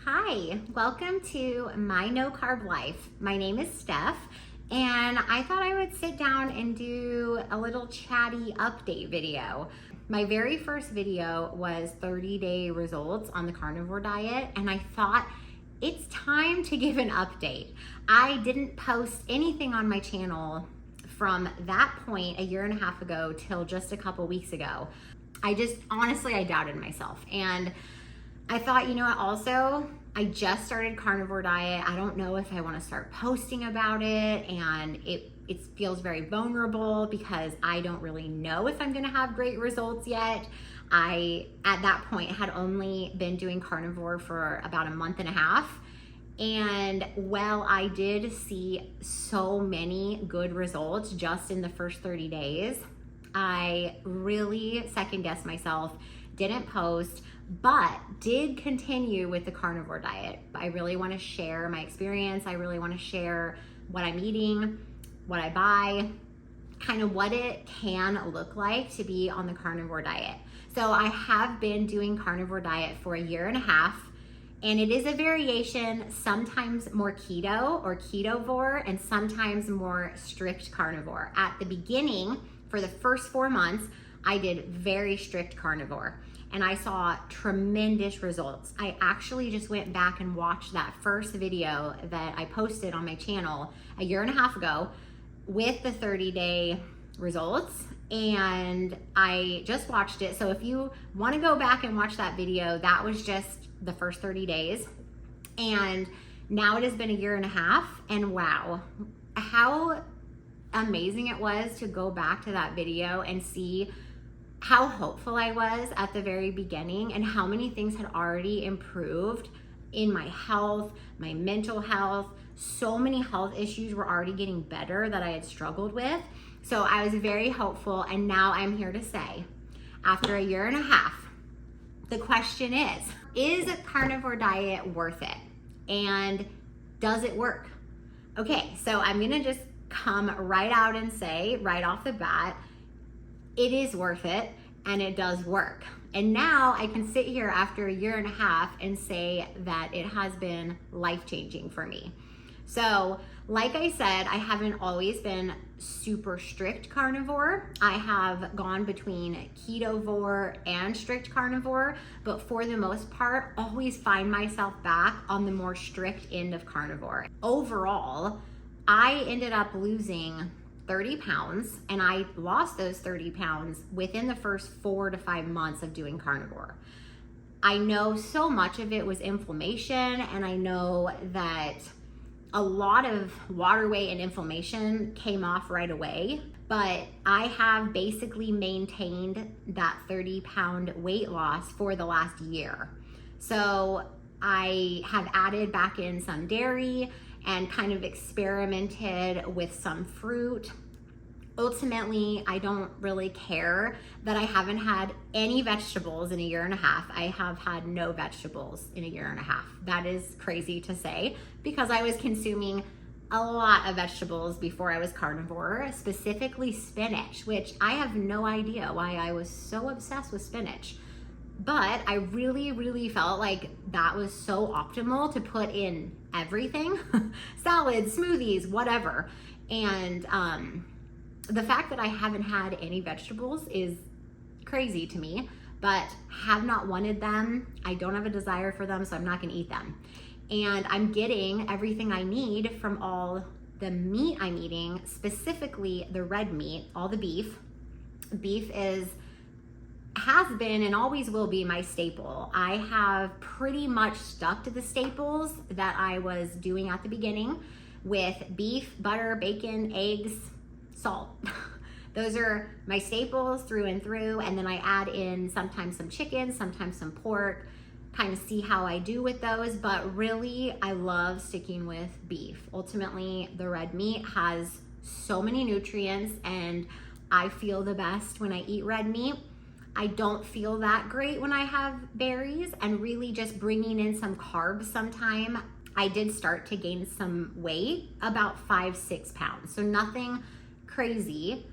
Hi, welcome to My No Carb Life. My name is Steph, and I thought I would sit down and do a little chatty update video. My very first video was 30-day results on the carnivore diet, and I thought it's time to give an update. I didn't post anything on my channel from that point a year and a half ago till just a couple weeks ago. I doubted myself, and I thought, also, I just started carnivore diet. I don't know if I want to start posting about it, and it feels very vulnerable because I don't really know if I'm going to have great results yet. I, at that point, had only been doing carnivore for about a month and a half. And while I did see so many good results just in the first 30 days, I really second-guessed myself, didn't post, but did continue with the carnivore diet. I really want to share my experience. I really want to share what I'm eating, what I buy, kind of what it can look like to be on the carnivore diet. So I have been doing carnivore diet for a year and a half, and it is a variation, sometimes more keto or ketovore, and sometimes more strict carnivore. At the beginning, for the first 4 months, I did very strict carnivore, and I saw tremendous results. I actually just went back and watched that first video that I posted on my channel a year and a half ago with the 30-day results, and I just watched it. So if you want to go back and watch that video, that was just the first 30 days. And now it has been a year and a half, and wow, how amazing it was to go back to that video and see how hopeful I was at the very beginning and how many things had already improved in my health, my mental health. So many health issues were already getting better that I had struggled with. So I was very hopeful, and now I'm here to say, after a year and a half, the question is a carnivore diet worth it? And does it work? Okay, so I'm gonna just come right out and say, right off the bat, it is worth it, and it does work. And now I can sit here after a year and a half and say that it has been life-changing for me. So, like I said, I haven't always been super strict carnivore. I have gone between ketovore and strict carnivore, but for the most part, always find myself back on the more strict end of carnivore. Overall, I ended up losing 30 pounds, and I lost those 30 pounds within the first 4 to 5 months of doing carnivore. I know so much of it was inflammation, and I know that a lot of water weight and inflammation came off right away, but I have basically maintained that 30-pound weight loss for the last year. So I have added back in some dairy and kind of experimented with some fruit. Ultimately, I don't really care that I haven't had any vegetables in a year and a half. I have had no vegetables in a year and a half. That is crazy to say because I was consuming a lot of vegetables before I was carnivore, specifically spinach, which I have no idea why I was so obsessed with spinach. But I really, really felt like that was so optimal to put in everything, salads, smoothies, whatever. And the fact that I haven't had any vegetables is crazy to me, but have not wanted them. I don't have a desire for them, so I'm not gonna eat them. And I'm getting everything I need from all the meat I'm eating, specifically the red meat, all the beef. Beef has been and always will be my staple. I have pretty much stuck to the staples that I was doing at the beginning with beef, butter, bacon, eggs, salt. Those are my staples through and through, and then I add in sometimes some chicken, sometimes some pork, kind of see how I do with those, but really I love sticking with beef. Ultimately, the red meat has so many nutrients, and I feel the best when I eat red meat. I don't feel that great when I have berries, and really just bringing in some carbs sometime. I did start to gain some weight, about 5-6 pounds. So nothing crazy,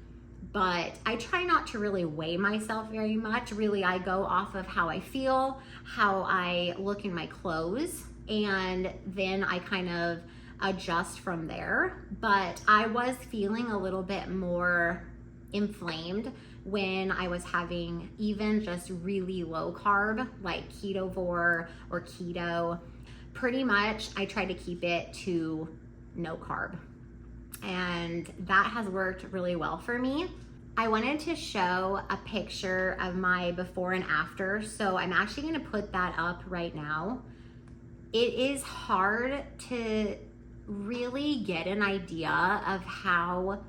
but I try not to really weigh myself very much. Really, I go off of how I feel, how I look in my clothes, and then I kind of adjust from there. But I was feeling a little bit more inflamed when I was having even just really low carb, like Ketovore or keto. Pretty much I try to keep it to no carb, and that has worked really well for me. I wanted to show a picture of my before and after, so I'm actually going to put that up right now. It is hard to really get an idea of how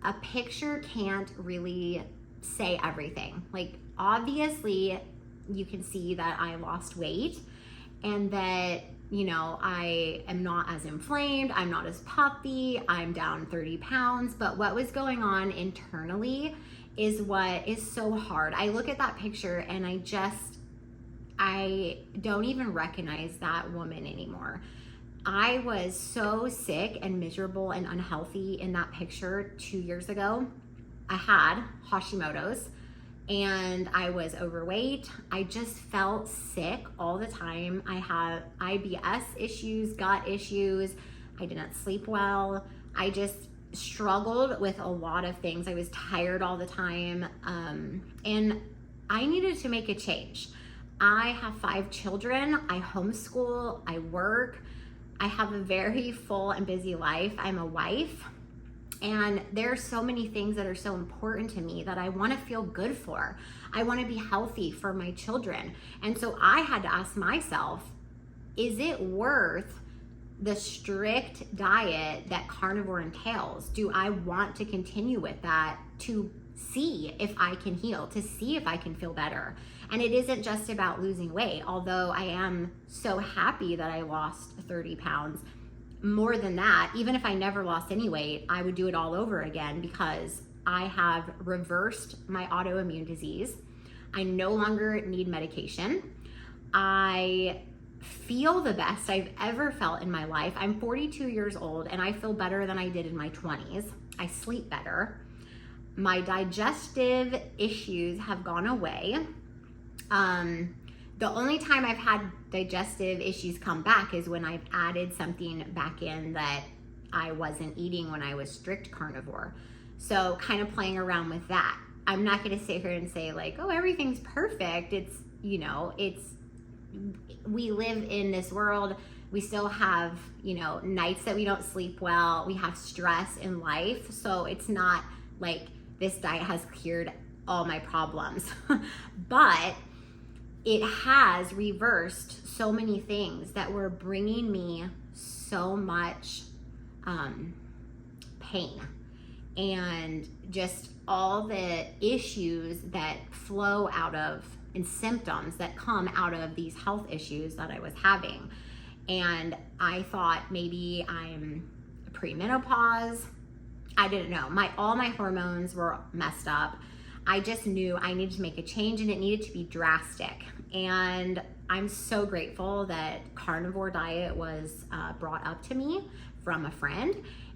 a picture can't really say everything. Like, obviously you can see that I lost weight and that, you know, I am not as inflamed, I'm not as puffy, I'm down 30 pounds, but what was going on internally is what is so hard. I look at that picture and I don't even recognize that woman anymore. I was so sick and miserable and unhealthy in that picture 2 years ago. I had Hashimoto's and I was overweight. I just felt sick all the time. I had IBS issues, gut issues. I didn't sleep well. I just struggled with a lot of things. I was tired all the time. And I needed to make a change. I have 5 children. I homeschool, I work. I have a very full and busy life. I'm a wife, and there are so many things that are so important to me that I want to feel good for. I want to be healthy for my children. And so I had to ask myself, is it worth the strict diet that carnivore entails? Do I want to continue with that to see if I can heal, to see if I can feel better? And it isn't just about losing weight, although I am so happy that I lost 30 pounds. More than that, even if I never lost any weight, I would do it all over again because I have reversed my autoimmune disease. I no longer need medication. I feel the best I've ever felt in my life. I'm 42 years old and I feel better than I did in my 20s. I sleep better. My digestive issues have gone away. The only time I've had digestive issues come back is when I've added something back in that I wasn't eating when I was strict carnivore. So kind of playing around with that. I'm not going to sit here and say like, oh, everything's perfect. It's, you know, we live in this world. We still have, you know, nights that we don't sleep well. We have stress in life. So it's not like this diet has cured all my problems, but it has reversed so many things that were bringing me so much pain and just all the issues that flow out of and symptoms that come out of these health issues that I was having. And I thought maybe I'm premenopause. I didn't know. All my hormones were messed up. I just knew I needed to make a change and it needed to be drastic. And I'm so grateful that carnivore diet was brought up to me from a friend.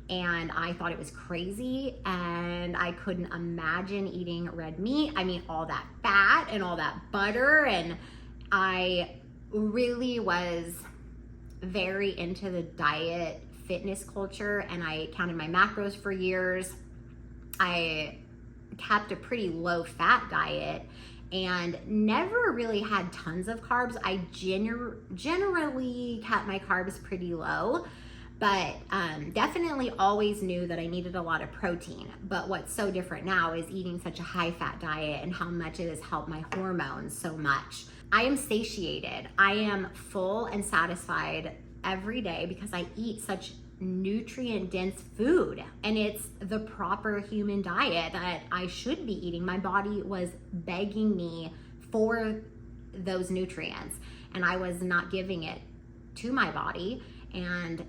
And I thought it was crazy and I couldn't imagine eating red meat. I mean, all that fat and all that butter. And I really was very into the diet fitness culture and I counted my macros for years. I kept a pretty low fat diet and never really had tons of carbs. I generally kept my carbs pretty low, but definitely always knew that I needed a lot of protein. But what's so different now is eating such a high fat diet and how much it has helped my hormones so much. I am satiated. I am full and satisfied every day because I eat such nutrient dense food and it's the proper human diet that I should be eating. My body was begging me for those nutrients and I was not giving it to my body and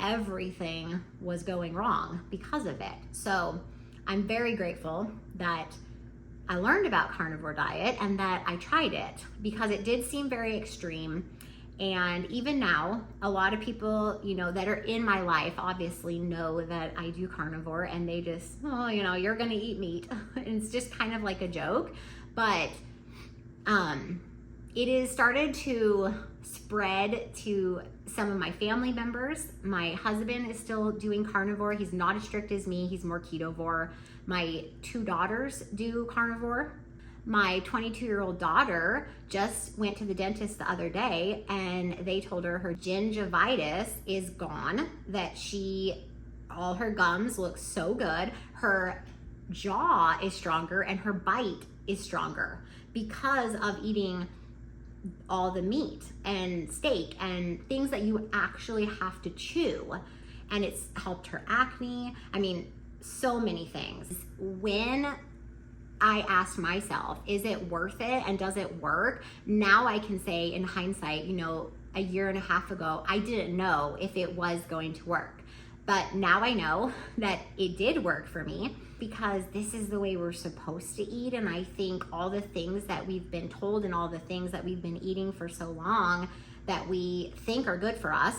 everything was going wrong because of it. So I'm very grateful that I learned about carnivore diet and that I tried it because it did seem very extreme. And even now, a lot of people, you know, that are in my life obviously know that I do carnivore and they just, oh, you know, you're going to eat meat. And it's just kind of like a joke. But it has started to spread to some of my family members. My husband is still doing carnivore. He's not as strict as me. He's more ketovore. My 2 daughters do carnivore. My 22-year-old daughter just went to the dentist the other day and they told her her gingivitis is gone, that all her gums look so good. Her jaw is stronger and her bite is stronger because of eating all the meat and steak and things that you actually have to chew. And it's helped her acne. I mean, so many things. When I asked myself, is it worth it and does it work? Now I can say in hindsight, a year and a half ago, I didn't know if it was going to work. But now I know that it did work for me because this is the way we're supposed to eat. And I think all the things that we've been told and all the things that we've been eating for so long that we think are good for us,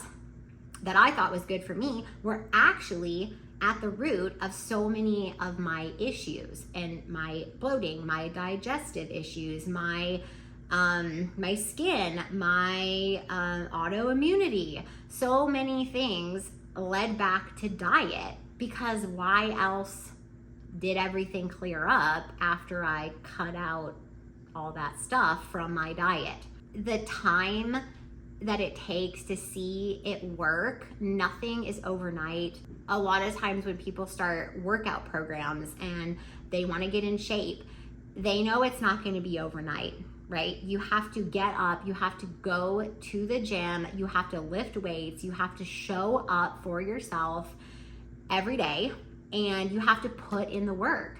that I thought was good for me, were actually at the root of so many of my issues and my bloating, my digestive issues, my skin, my autoimmunity. So many things led back to diet, because why else did everything clear up after I cut out all that stuff from my diet? The time that it takes to see it work, nothing is overnight. A lot of times when people start workout programs and they want to get in shape, they know it's not going to be overnight, right? You have to get up, you have to go to the gym, you have to lift weights, you have to show up for yourself every day, and you have to put in the work.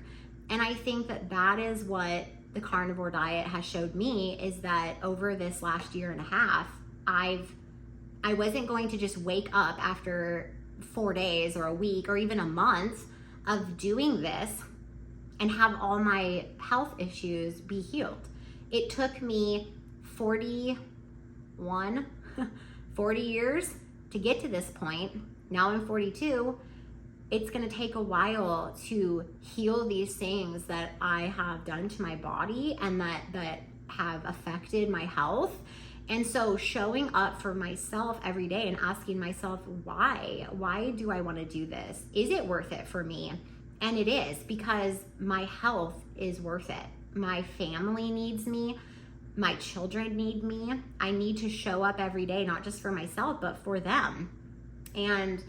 And I think that that is what the carnivore diet has showed me, is that over this last year and a half, I wasn't going to just wake up after 4 days or a week or even a month of doing this and have all my health issues be healed. It took me 40 years to get to this point. Now I'm 42. It's gonna take a while to heal these things that I have done to my body and that have affected my health. And so showing up for myself every day and asking myself, why do I want to do this? Is it worth it for me? And it is, because my health is worth it. My family needs me. My children need me. I need to show up every day, not just for myself, but for them. And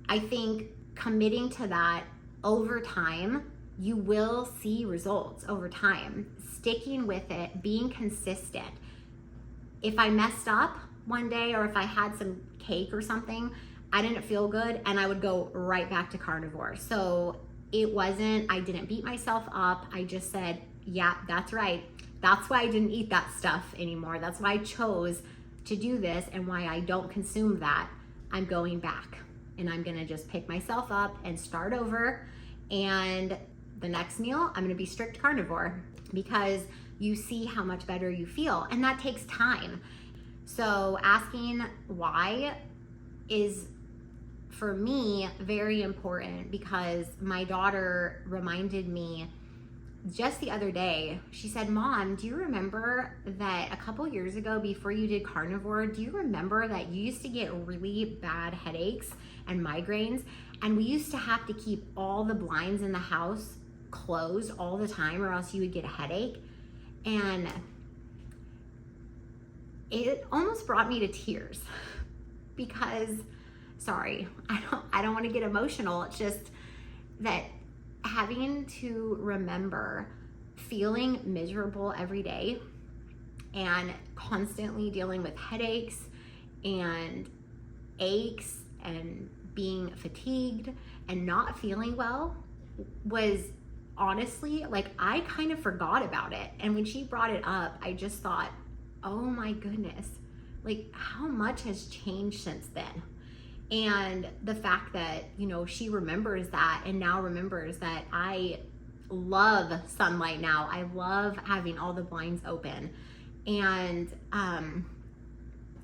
I think committing to that over time, you will see results over time. Sticking with it, being consistent. If I messed up one day or if I had some cake or something, I didn't feel good and I would go right back to carnivore. So I didn't beat myself up. I just said, yeah, that's right. That's why I didn't eat that stuff anymore. That's why I chose to do this and why I don't consume that. I'm going back and I'm gonna just pick myself up and start over. And the next meal, I'm gonna be strict carnivore, because you see how much better you feel, and that takes time. So asking why is, for me, very important, because my daughter reminded me just the other day. She said, Mom, do you remember that a couple years ago, before you did carnivore, do you remember that you used to get really bad headaches and migraines, and we used to have to keep all the blinds in the house closed all the time or else you would get a headache? And it almost brought me to tears, because, sorry, I don't want to get emotional. It's just that having to remember feeling miserable every day and constantly dealing with headaches and aches and being fatigued and not feeling well was, honestly, like, I kind of forgot about it. And when she brought it up, I just thought, oh my goodness, like, how much has changed since then? And the fact that, she remembers that and now remembers that I love sunlight now. I love having all the blinds open. And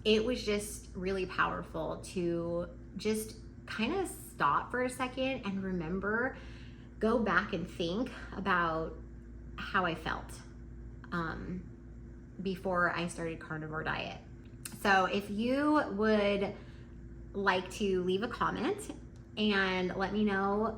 it was just really powerful to just kind of stop for a second and remember, go back and think about how I felt. before I started carnivore diet. So if you would like to leave a comment and let me know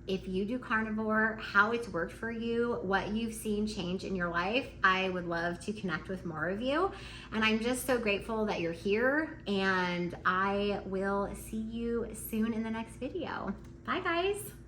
if you do carnivore, how it's worked for you, what you've seen change in your life, I would love to connect with more of you. And I'm just so grateful that you're here, and I will see you soon in the next video. Bye guys.